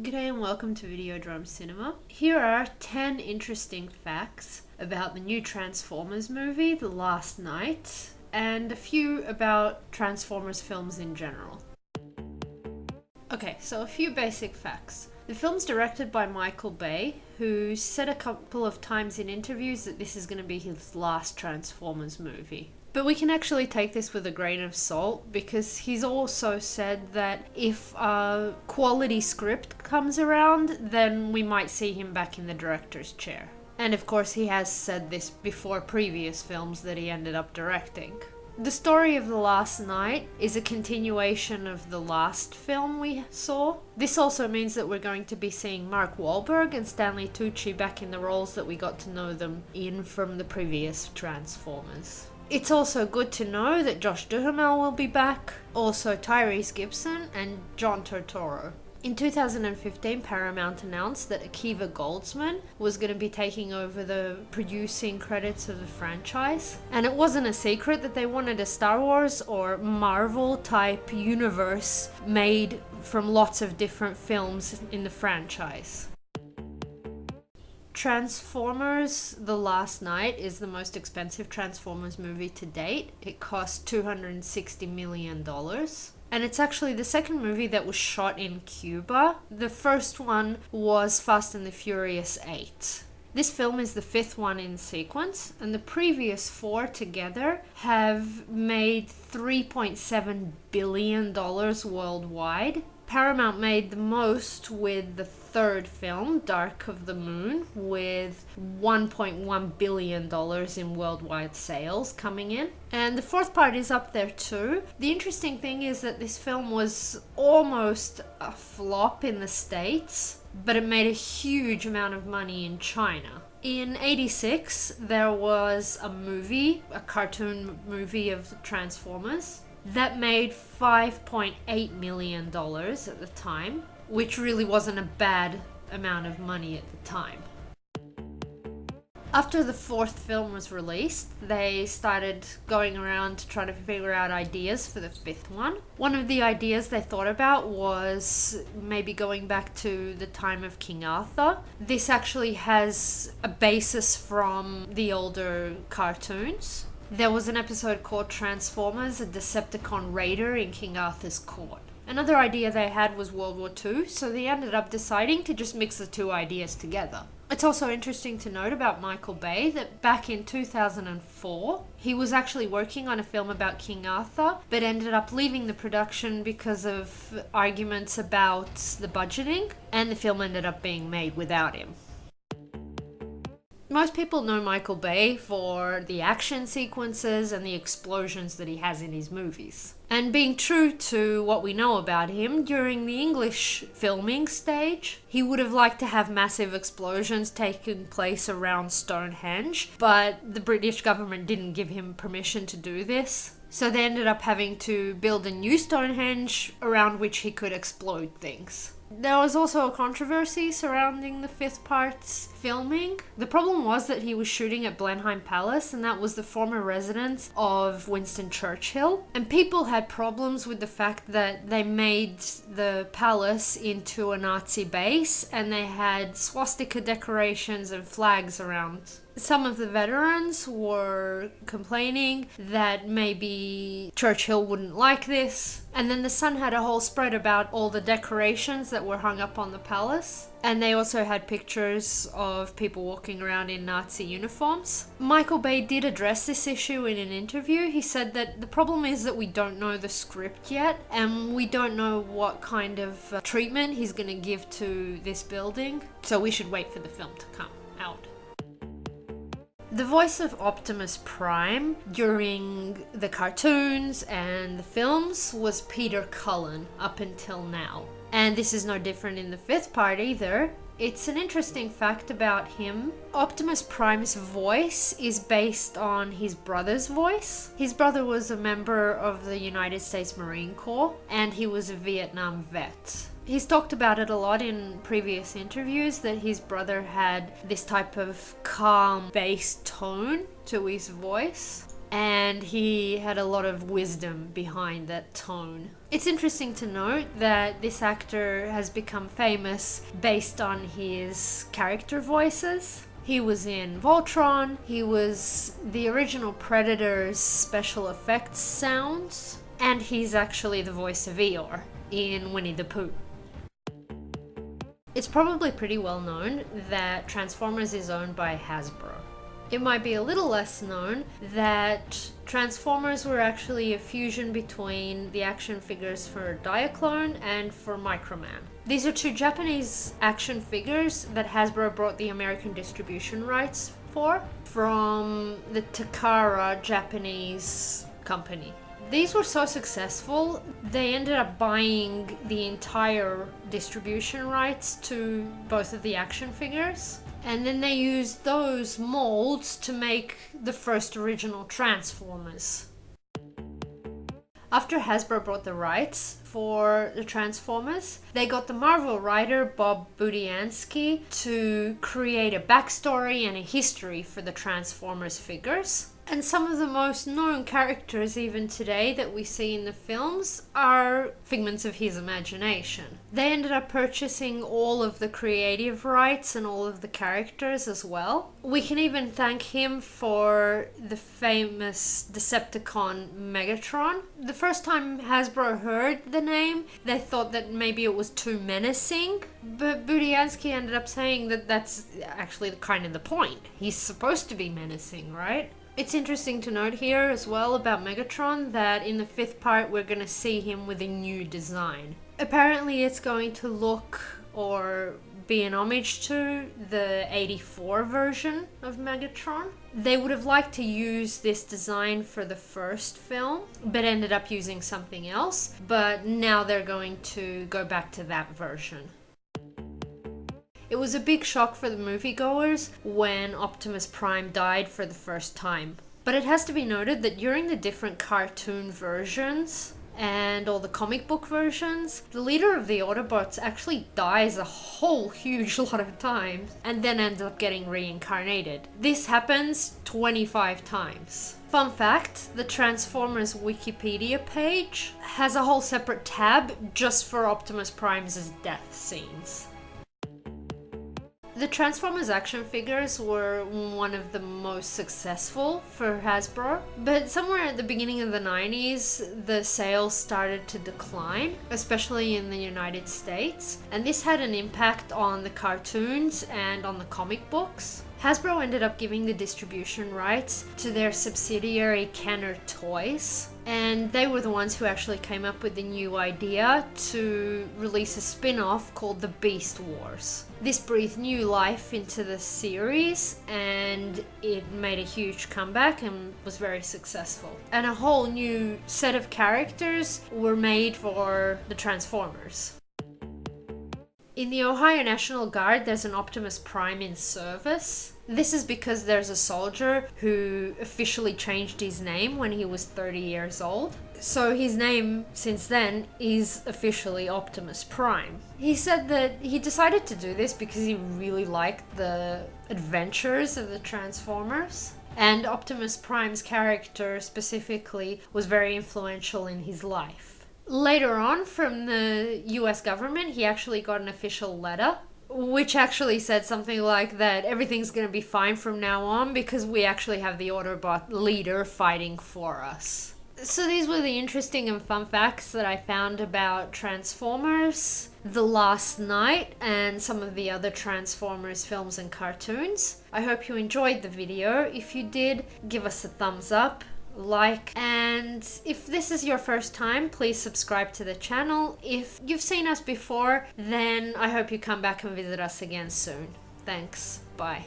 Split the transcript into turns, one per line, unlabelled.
G'day and welcome to Videodrome Cinema. Here are 10 interesting facts about the new Transformers movie, The Last Night, and a few about Transformers films in general. Okay, so a few basic facts. The film's directed by Michael Bay, who said a couple of times in interviews that this is going to be his last Transformers movie. But we can actually take this with a grain of salt because he's also said that if a quality script comes around, then we might see him back in the director's chair. And of course he has said this before previous films that he ended up directing. The story of The Last Night is a continuation of the last film we saw. This also means that we're going to be seeing Mark Wahlberg and Stanley Tucci back in the roles that we got to know them in from the previous Transformers. It's also good to know that Josh Duhamel will be back, also Tyrese Gibson and John Turturro. In 2015, Paramount announced that Akiva Goldsman was going to be taking over the producing credits of the franchise. And it wasn't a secret that they wanted a Star Wars or Marvel type universe made from lots of different films in the franchise. Transformers The Last Night is the most expensive Transformers movie to date. It cost $260 million. And it's actually the second movie that was shot in Cuba. The first one was Fast and the Furious 8. This film is the fifth one in sequence, and the previous four together have made $3.7 billion worldwide. Paramount made the most with the third film, Dark of the Moon, with $1.1 billion in worldwide sales coming in. And the fourth part is up there too. The interesting thing is that this film was almost a flop in the States, but it made a huge amount of money in China. In '86, there was a cartoon movie of the Transformers, that made $5.8 million at the time, which really wasn't a bad amount of money at the time. After the fourth film was released, they started going around to try to figure out ideas for the fifth one. One of the ideas they thought about was maybe going back to the time of King Arthur. This actually has a basis from the older cartoons. There was an episode called Transformers, a Decepticon raider in King Arthur's court. Another idea they had was World War II, so they ended up deciding to just mix the two ideas together. It's also interesting to note about Michael Bay that back in 2004, he was actually working on a film about King Arthur, but ended up leaving the production because of arguments about the budgeting, and the film ended up being made without him. Most people know Michael Bay for the action sequences and the explosions that he has in his movies. And being true to what we know about him, during the English filming stage, he would have liked to have massive explosions taking place around Stonehenge, but the British government didn't give him permission to do this. So they ended up having to build a new Stonehenge around which he could explode things. There was also a controversy surrounding the fifth part's filming. The problem was that he was shooting at Blenheim Palace, and that was the former residence of Winston Churchill. And people had problems with the fact that they made the palace into a Nazi base, and they had swastika decorations and flags around. Some of the veterans were complaining that maybe Churchill wouldn't like this. And then The Sun had a whole spread about all the decorations that were hung up on the palace. And they also had pictures of people walking around in Nazi uniforms. Michael Bay did address this issue in an interview. He said that the problem is that we don't know the script yet, and we don't know what kind of treatment he's going to give to this building. So we should wait for the film to come out. The voice of Optimus Prime during the cartoons and the films was Peter Cullen up until now. And this is no different in the fifth part either. It's an interesting fact about him. Optimus Prime's voice is based on his brother's voice. His brother was a member of the United States Marine Corps, and he was a Vietnam vet. He's talked about it a lot in previous interviews, that his brother had this type of calm bass tone to his voice, and he had a lot of wisdom behind that tone. It's interesting to note that this actor has become famous based on his character voices. He was in Voltron, he was the original Predator's special effects sounds, and he's actually the voice of Eeyore in Winnie the Pooh. It's probably pretty well known that Transformers is owned by Hasbro. It might be a little less known that Transformers were actually a fusion between the action figures for Diaclone and for Microman. These are two Japanese action figures that Hasbro brought the American distribution rights for from the Takara Japanese company. These were so successful, they ended up buying the entire distribution rights to both of the action figures. And then they used those molds to make the first original Transformers. After Hasbro bought the rights for the Transformers, they got the Marvel writer Bob Budiansky to create a backstory and a history for the Transformers figures. And some of the most known characters even today that we see in the films are figments of his imagination. They ended up purchasing all of the creative rights and all of the characters as well. We can even thank him for the famous Decepticon Megatron. The first time Hasbro heard the name, they thought that maybe it was too menacing, but Budiansky ended up saying that that's actually kind of the point. He's supposed to be menacing, right? It's interesting to note here as well about Megatron that in the 5th part we're going to see him with a new design. Apparently it's going to look or be an homage to the 84 version of Megatron. They would have liked to use this design for the first film, but ended up using something else. But now they're going to go back to that version. It was a big shock for the moviegoers when Optimus Prime died for the first time. But it has to be noted that during the different cartoon versions and all the comic book versions, the leader of the Autobots actually dies a whole huge lot of times and then ends up getting reincarnated. This happens 25 times. Fun fact, the Transformers Wikipedia page has a whole separate tab just for Optimus Prime's death scenes. The Transformers action figures were one of the most successful for Hasbro, but somewhere at the beginning of the 90s, the sales started to decline, especially in the United States, and this had an impact on the cartoons and on the comic books. Hasbro ended up giving the distribution rights to their subsidiary Kenner Toys, and they were the ones who actually came up with the new idea to release a spin-off called The Beast Wars. This breathed new life into the series, and it made a huge comeback and was very successful. And a whole new set of characters were made for the Transformers. In the Ohio National Guard, there's an Optimus Prime in service. This is because there's a soldier who officially changed his name when he was 30 years old. So his name, since then, is officially Optimus Prime. He said that he decided to do this because he really liked the adventures of the Transformers. And Optimus Prime's character specifically was very influential in his life. Later on, from the US government, he actually got an official letter, which actually said something like that everything's going to be fine from now on because we actually have the Autobot leader fighting for us. So these were the interesting and fun facts that I found about Transformers, The Last Knight, and some of the other Transformers films and cartoons. I hope you enjoyed the video. If you did, give us a thumbs up, like, and if this is your first time, please subscribe to the channel. If you've seen us before, then I hope you come back and visit us again soon. Thanks. Bye.